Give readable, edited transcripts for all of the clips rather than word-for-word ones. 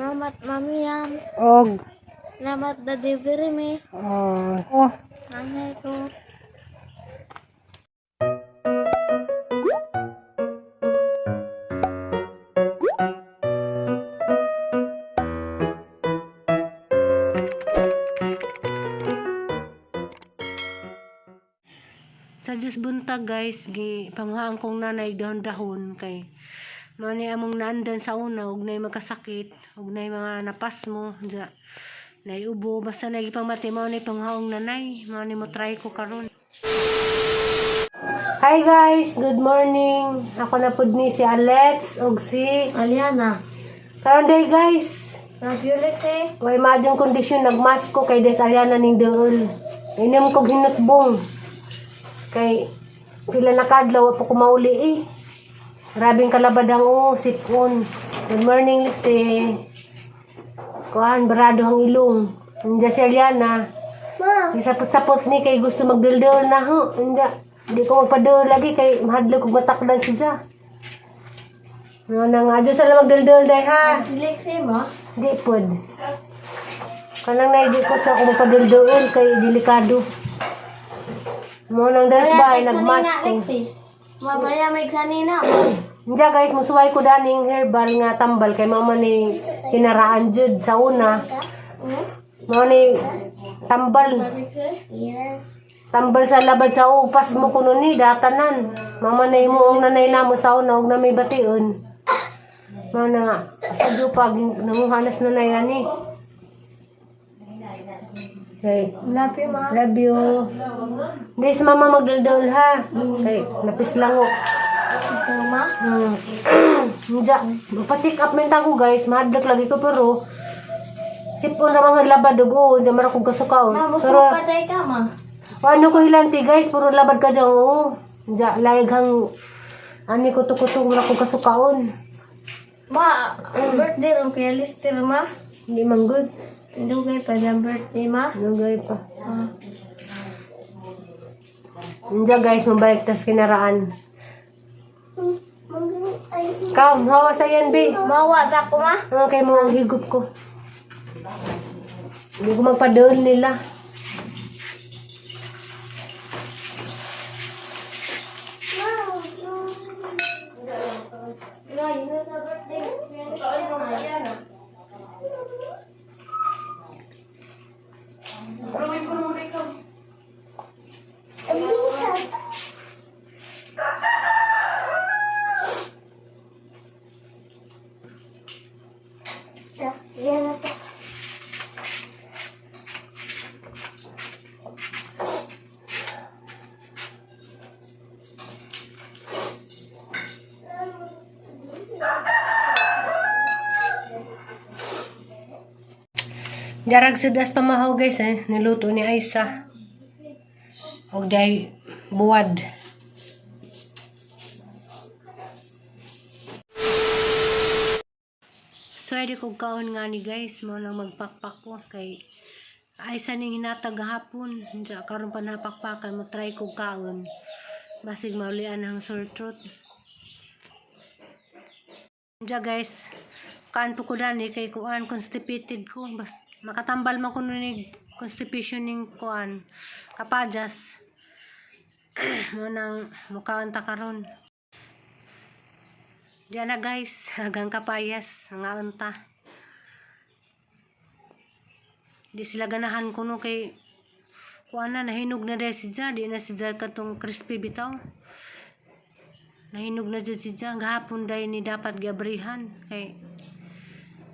Salamat mami yan. Og Salamat delivery me. oh. Nanay ko. Sa Diyos buntag guys, panguhaan kong nanay dahon-dahon kay mani among naandan sa una ug nay magkasakit ug nay mga napas mo ja nay ubo basta nay pangmati mao ni panguhaong nanay mao ni mo try ko karon. Hi guys, good morning. Ako na pud ni si Alex ug si Aliana. karon day guys. Nagulit eh. Way maadjong kondisyon nagmask ko kay des Aliana ning duol. Inom ko hinutbong. Kay pila na kadlaw pa ko mauli eh. Grabing kalabadang sipon. Good morning Lixie. Kuan barado ang ilong. Anja si Aliana. Ma. Isapot-sapot ni kay gusto magdildol na ho. Anja. Di ko magpadol lagi kay mahadlok kog matakdan siya. No nang adyo sa magdildol day ha. Lexi mo? Di pod. Kanang nay di ko sa ko magpadildol kay delikado. Mo nang das bay nagmask ko. Mamaya may kanina. Diya guys, musuway ko daning herbal nga tambal kay mama ni kinaraan jud sa una. Mo ni tambal. Tambal sa labad sa upas mo kuno ni datanan. Mama na imo ang nanay namo sa una ug na may bation. Mo na sa pag nanguhanas nanay ani. Okay. Love you, ma. Love you. Des mama magdaldol ha. Okay, napis lang ko. Ikaw, ma. Diya, pa-check up menta ko guys. Mahadlak lagi ko pero sipon na mga labad dugo. Diya mara kong kasukaon. Ma, buto Pero ka day ka, ma. ano ko hilanti guys. Puro labad ka dyan. Oo. Diya, layag hang ani kuto-kuto mara kong kasukaon. Ma, birthday rin kaya lister, ma. Hindi man good. Dugay pa dyan birthday, ma. Nagay pa. Diya guys, mabalik tas kinaraan. Kam, hawa sa yan, be. Mawa sa ako, ma. Okay, mo higup ko. Hindi ko magpa-doon nila. Jarag sudas pamahaw guys niluto ni Aisa. Og day buwad. So edi kog kaon nga ni guys mo nang magpakpak ko kay Aisa ning hinatag hapon. Diya karon pa napakpakan mo try kog kaon. Basig maulian ang sore throat. Diya guys, kaan po ko dani kay kuan constipated ko bas makatambal man kuno ni constipation ning kuan kapajas. Mo nang mukaon ta karon. Diyan na guys, hagang kapayas nga unta. Di sila ganahan kuno kay kuan na nahinog na dai siya, di na siya katong crispy bitaw. Nahinog na jud siya gahapon dai ni dapat giabrihan kay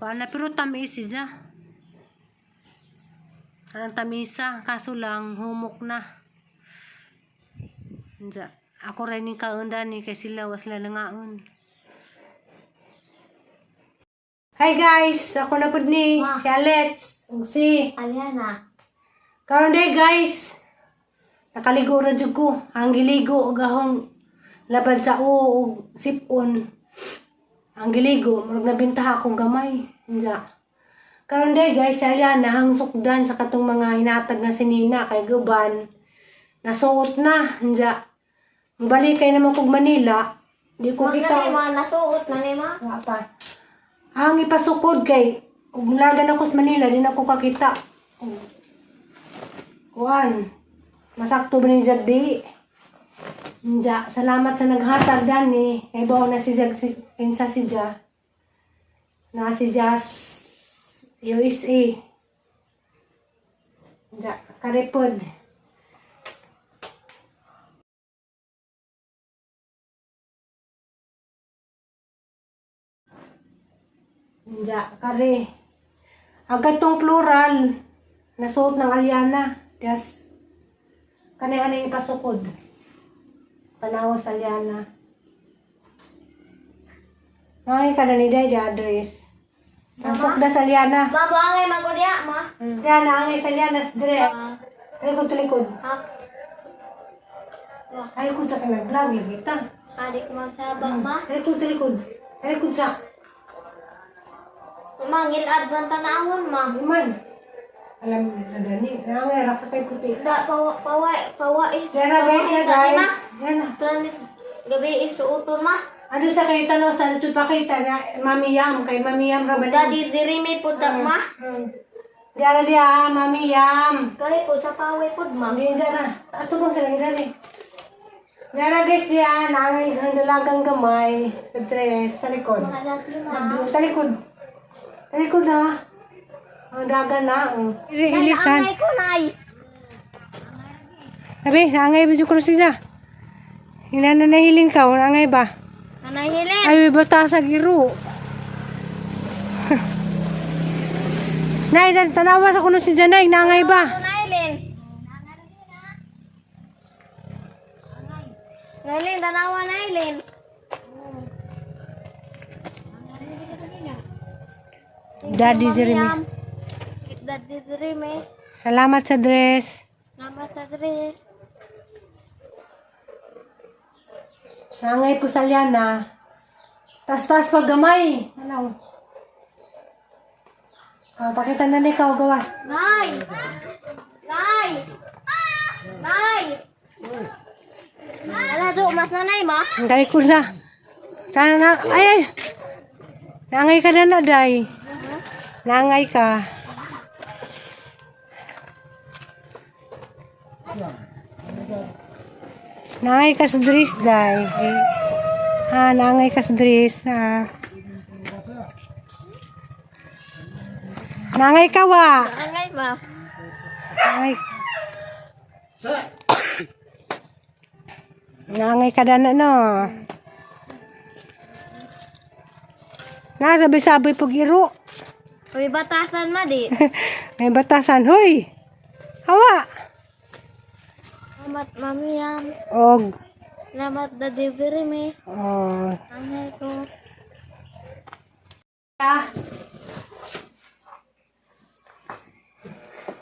kuan na pero tamis siya. Ang tamisa kaso lang humok na. Diya, ako rin yung kaundan ni kay sila was sila nangaon. Hi guys, ako na pud ni si Alex ug si Aliana. karon day guys. Nakaligo ra jud ko. Ang giligo og ahong labad sa ug sipon. Ang giligo murag nabintaha akong gamay. Diya. Karon day guys, si Aliana hang sukdan sa katong mga hinatag na sinina kay guban. Nasuot na. Diya. Balik kay naman kog Manila. Di ko kita. Mga nasuot na ni, ma. Wapa. Ang ipasukod kay Ug mulagan ako sa Manila, di na ako kakita. Kuan. Masakto ba ni Jag di? Ja, salamat sa naghatag dani. Kay bao na si Jag pinsa si Ja. Na si Ja USA. Ja, karipod. Ja, kare. Agad tong plural. Nasuot ng Aliana. Yes. Kani-ano yung pasukod. Tanawa sa Aliana. Ngay ka na ni Day address. Pasok da sa Aliana. Ma, buangay man ko diya, ma. Aliana, angay sa Aliana sa dire. Talikod, talikod. Ha? Ay, kung sa ka nag-vlog, lagi ta. Adik magsabak, ma. Talikod, talikod. Talikod sa. Mangil advan tanawon, ma. Iman. Alam mo na dani. Angay, raka kay puti. Da, pawa is. Yan na guys, yan guys. Yan na. Tranis, gabi is suuton, ma. Ano sa kayo tanong sa ito pakita na Mami Yam, kay Mami Yam raban. Da, diri may pudak, ma. Diara dia, Mami Yam. Kari po, sa paway po, ma. Diyan dyan na. Ato bang sila dali. Diara guys dia, nangay ang dalagang gamay sa tres, sa likod. Mga dati, ma. Talikod. Talikod ha. Ang dagan na. Ilisan. Angay ko, nay. Sabi, nangay ba dyan ko siya? Hinananahilin ka, nangay ba? Anay hilin. Ay, bata sa giro. Nay, tanawa sa kuno si Janay, nangay ba? Nailin. Nailin, tanawa nailin. Daddy Jeremy. Daddy Jeremy. Salamat sa dress. Nama sa dress. Nangay po sa Liana. Tas-tas pag gamay. Ano? Pakita na ni ikaw gawas. Nay! Nay! Nay! Ala, do, mas nanay mo? Ang galing ko na. Sana na. Ay! Nangay ka na na, Day. Nangay ka. Nangay ka sa dress, Day. Nangay ka sa dress. Nangay ka, wa. Angay mo? Nangay. Nangay ka na, no. Nasabi-sabi pag iro. Uy, batasan ma di. May batasan. Hoy! Hawa! Salamat, mami yan. Og. Salamat, Daddy Jeremy. Oh. Angay ko.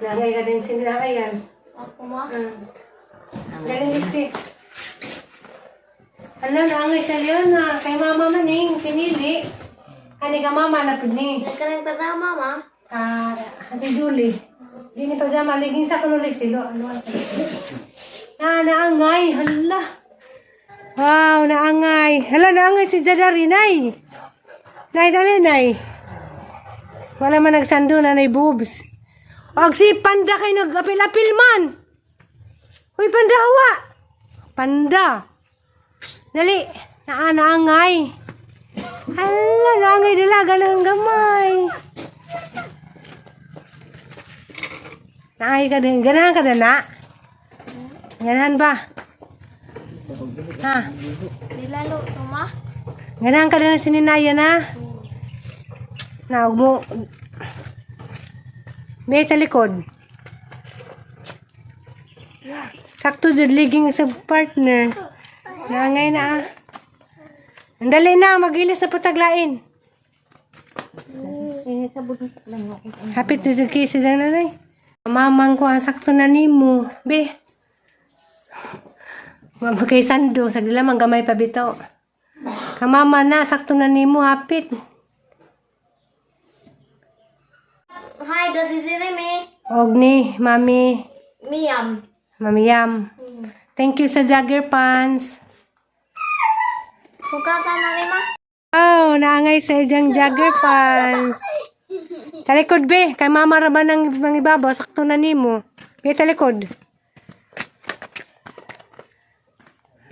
Nangay ka din sinakayan. Ako ma? Galing lipstick. Ano, nangay sa Leona. Kay mama maning pinili. Kani ka mama na pili. Nagkalang pagama, ma? Ate Julie. Di ni pajama. Liging sa kunulig silo. Ano? Naangay. Hala. Wow, naangay. Hala, naangay si Jadari, nay. Nay, dali, nay. Wala man nagsando na, nay, boobs. Og si Panda kayo nag-apil-apil man. Uy, Panda, hawa. Panda. Psst, dali. Naangay. Hala, naangay dalaga ng gamay. Naangay ka din. Ganahan ka na, na? Ganahan ba? Ha? Nilalo to, ma? Ganahan ka na sininaya na? Na, huwag mo. May sa likod. Sakto dyan, liging sa partner. Nangay na. Ang dali na, mag-ilis na putaglain. Hapit dyan kisi dyan nanay. Mamang ko, ang sakto na ni mo. Be. Magkay sando, sagla mang gamay pa bitaw. Kamama na, sakto na ni mo, hapit. Hi, Daddy Jeremy. Og ni, Mami. Miyam. Mami Yam. Thank you sa Jagger Pants. Hugasan na ni ma? Oh, naangay sa ijang Jagger Pants. Talikod be, kay mama raman ng mga ibabaw, sakto na nimo. Be, talikod.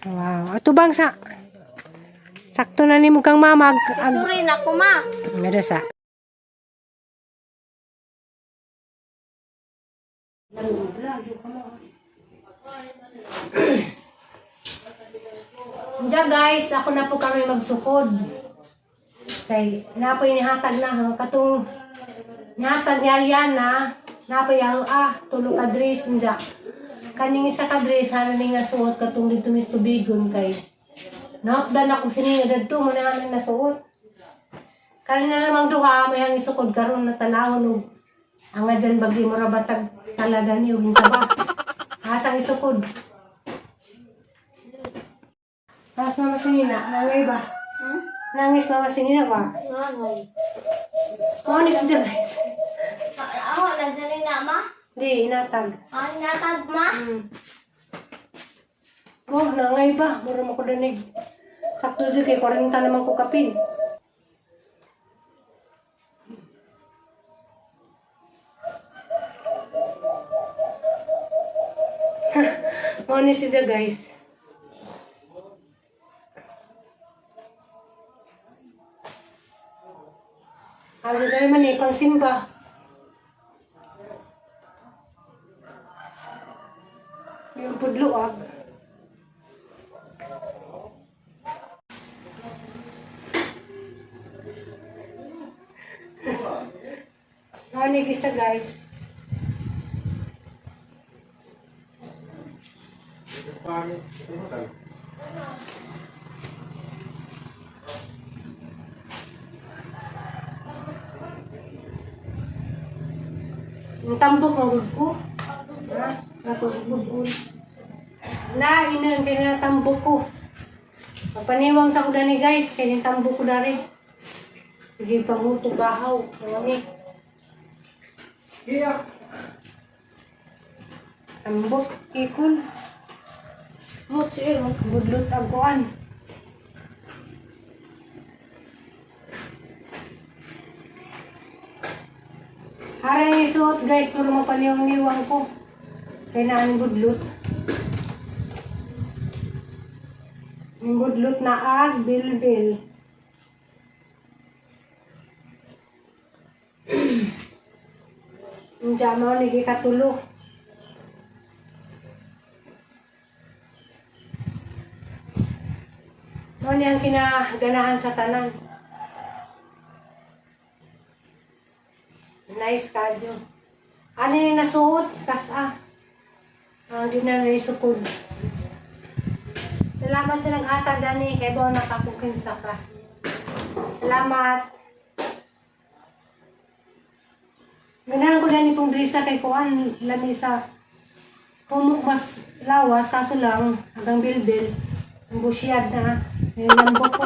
Wow, ato bang sakto na nimo kang mama. Surin ako, ma. Meron sa. Diyan guys, ako na po kami magsukod. Kay napoy nihatag na katong nihatag ni Aliana, napoy ang tulo ka dress nja. Kaning isa ka dress ano ni nga suot katong dito mis tubigon kay. Nakdan ako sininga dadto mo na ang nasuot. Kanina namang duha may ang isukod karon na tanawon og ang nga dyan bagi mo rabatag talaga niyo minsa ba. Asang isukod. Tapos mama sinina, nangay ba? Nangis mama sinina ba? Nangay. Manis dyan guys. Ako, nagdali na, ma. Di, inatag. Natag, ma. Oh, nangay ba? Mura mo ko danig. Sakto dyan kay 40 naman ko kapin. Manis dyan guys. Ako dahil man pang simba. Yung pudluag. Manig isa guys. Yung tambok ng gud ko. Ha? Natubos. La, inan kay na tambok ko. Paniwang sa kuda ni guys, kay yung tambok ko dari. Sige, panguto bahaw. Ngani. Yeah. Tambok, ikon. Mutsi, budlot ang kuan. Harang isuot guys, puro mapaniwang-niwang ko. Kaya na ang budlot. Ang budlot na bil-bil. Ang jamaw nigi katulo. Ano niyang kinaganahan sa tanan. Nice kadyo. Ano yung nasuot? Di na naisukod. Salamat sa nag-atag dani kay Bo nakakukinsa ka. Salamat. Ganahan ko dani pong drisa kay kuan lamisa. Humok mas lawas kaso lang hanggang bilbil. Ang busyad na. May lambok ko.